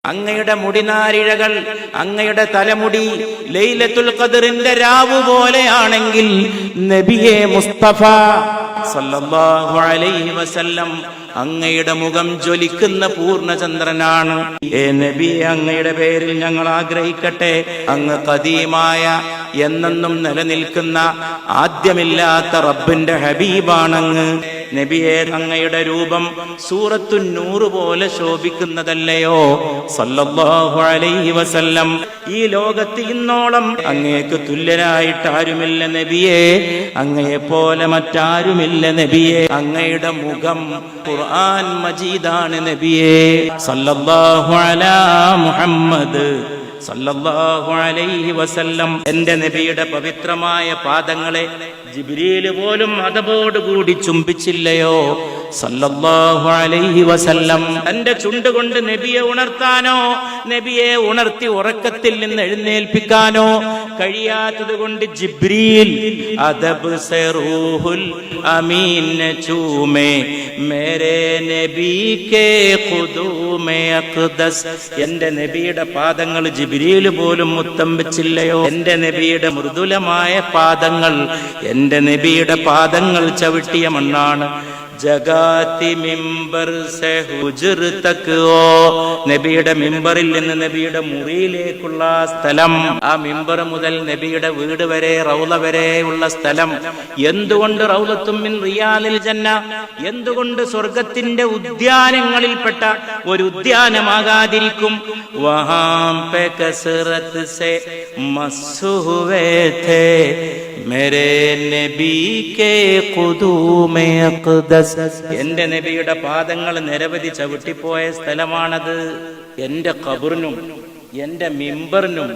അങ്ങയുടെ മുടിനാരിഴകൾ, അങ്ങയുടെ തലമുടി ലൈലത്തുൽ ഖദ്റിന്റെ രാവ് പോലെയാണെങ്കിൽ നബിയെ മുസ്തഫ സല്ലല്ലാഹു അലൈഹി വസല്ലം അങ്ങയുടെ മുഖം ജ്വലിക്കുന്ന പൂർണ്ണചന്ദ്രനാണ്. ഏ നബിയെ, അങ്ങയുടെ പേരിൽ ഞങ്ങൾ ആഗ്രഹിക്കട്ടെ. അങ്ങ് ഖദീമായ, എന്നെന്നും നിലനിൽക്കുന്ന, ആദ്യമില്ലാത്ത റബ്ബിന്റെ ഹബീബാണങ്ങ്. നബിയെ, അങ്ങയുടെ രൂപം സൂറത്തുൻ നൂർ പോലെ ശോഭിക്കുന്നതല്ലയോ സല്ലല്ലാഹു അലൈഹി വസല്ലം. ഈ ലോകത്ത് ഇന്നോളം അങ്ങേക്ക് തുല്യനായിട്ട് ആരുമില്ല നബിയെ, അങ്ങയെപ്പോലെ മറ്റാരുമില്ല നബിയെ. അങ്ങയുടെ മുഖം ഖുർആൻ മജീദാണ് നബിയെ. സല്ലല്ലാഹു അലാ മുഹമ്മദ് സല്ലല്ലാഹു അലൈഹി വസല്ലം. എന്റെ നബിയുടെ പവിത്രമായ പാദങ്ങളെ ജിബ്രീൽ പോലും അതപോടുകൂടി ചുംബിച്ചില്ലയോ സല്ലല്ലാഹു അലൈഹി വസല്ലം. തന്റെ ചുണ്ടുകൊണ്ട് നബിയെ ഉണർത്താനോ നബിയെ ഉണർത്തി ഉറക്കത്തിൽ നിന്ന് എഴുന്നേൽപ്പിക്കാനോ കഴിയാത്തത് കൊണ്ട് ജിബ്രീൽ അദബ് സെ റൂഹുൽ അമീൻ ചൂമേ മേരെ നബി കെ ഖുദൂമേ അഖ്ദസ്. എന്റെ നബിയുടെ പാദങ്ങൾ ജിബ്രീൽ പോലും മുത്തം വെച്ചില്ലയോ? എന്റെ നബിയുടെ മൃദുലമായ പാദങ്ങൾ, എന്റെ നബിയുടെ പാദങ്ങൾ ചവിട്ടിയ മണ്ണാണ്. ജഗാതി മിമ്പർ സെ ഹുജർ തക് ഓ, നബിയുടെ മിമ്പറിൽ നിന്ന് നബിയുടെ മുറിയിലേക്കുള്ള സ്ഥലം, ആ മിമ്പർ മുതൽ നബിയുടെ വീട് വരെ, റൗള വരെ ഉള്ള സ്ഥലം. എന്തുകൊണ്ട് റൗളത്തും മിൻ റിയാദിൽ ജന്ന, എന്തുകൊണ്ട് സ്വർഗത്തിന്റെ ഉദ്യാനങ്ങളിൽപ്പെട്ട ഒരു ഉദ്യാനമാകാതിരിക്കും? വഹാം പെ കസറത്ത് സെ മസ്സു ഹുവേ ഥേ മേരെ നബി കെ ഖുദൂമേ അഖ്ദസ്. എന്റെ നബിയുടെ പാദങ്ങൾ നിരവധി ചവിട്ടിപ്പോയ സ്ഥലമാണത്. എന്റെ ഖബറിനും എന്റെ മിമ്പറിനും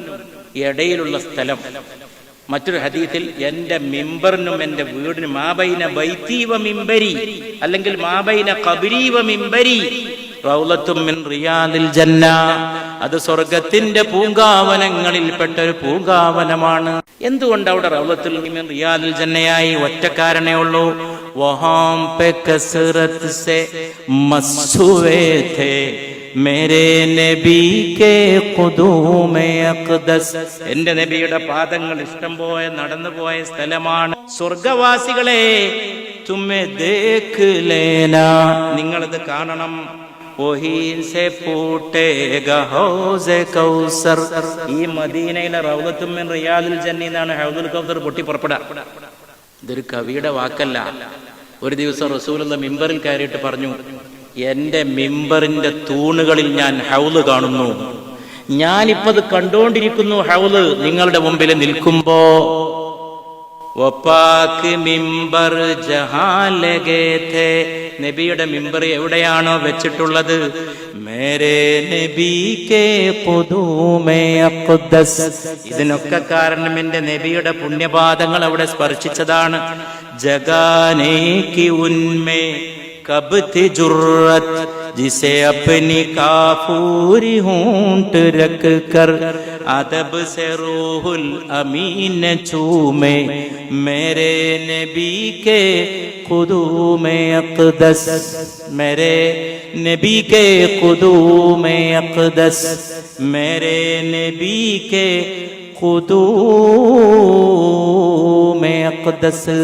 ഇടയിലുള്ള സ്ഥലം. മറ്റൊരു ഹദീസിൽ എന്റെ മിമ്പറിനും എന്റെ വീടിനും മാബൈന ബൈതി വ മിമ്പരി, അല്ലെങ്കിൽ മാബൈന ഖബരി വ മിമ്പരി റൗളത്തും മിൻ റിയാദിൽ ജന്ന. അത് സ്വർഗത്തിന്റെ പൂങ്കാവനങ്ങളിൽപ്പെട്ട ഒരു പൂങ്കാവനമാണ്. എന്തുകൊണ്ട് അവിടെ റൗളത്തുൽ മിൻ റിയാദിൽ ജന്നയായി? ഒറ്റ കാരണേ ഉള്ളൂ. വഹാം പെ കസറത്ത് സെ മസ്സുവേ ഥേ മേരെ നബി കെ ഖുദൂമേ അഖ്ദസ്. എന്റെ നബിയുടെ പാദങ്ങൾ ഇഷ്ടം പോലെ നടന്നുപോയ സ്ഥലമാണ്. സ്വർഗവാസികളെ, തുമ്മെ ദേഖ് ലേനാ, നിങ്ങളത് കാണണം. ഈ മദീനയിലെ റൗളത്തും മിൻ റിയാദിൽ ജന്ന എന്നാണ് ഹൗദുൽ കൗസർ പൊട്ടി പുറപ്പെടാ. ഇതൊരു കവിയുടെ വാക്കല്ല. ഒരു ദിവസം റസൂലുള്ള മിമ്പറിൽ കയറിയിട്ട് പറഞ്ഞു, എന്റെ മിമ്പറിന്റെ തൂണുകളിൽ ഞാൻ ഹൗള് കാണുന്നു. ഞാനിപ്പത് കണ്ടുകൊണ്ടിരിക്കുന്നു. ഹൗള് നിങ്ങളുടെ മുമ്പിൽ നിൽക്കുമ്പോ വപ്പാക്ക് മിമ്പർ ജഹാൻ ലഗേ ഥേ, നബിയുടെ മിമ്പർ എവിടെയാണോ വെച്ചിട്ടുള്ളത്, മേരെ നബി കെ ഖുദൂമേ അഖ്ദസ്. ഇതിനൊക്കെ കാരണം എന്റെ നബിയുടെ പുണ്യപാദങ്ങൾ അവിടെ സ്പർശിച്ചതാണ്. ജഗാനേ കി ഉൻമേ കബ് തി ജുർറത്ത് ജിസെ അപ്നി കാഫൂരി ഹൂंट रख कर अदब से रूहुल अमीन चूमे मेरे नबी के ഖുദൂമേ അഖ്ദസ്. മേരെ നബി കെ ഖുദൂമേ അഖ്ദസ്, മേരെ നബി കെ ഖുദൂമേ അഖ്ദസ്.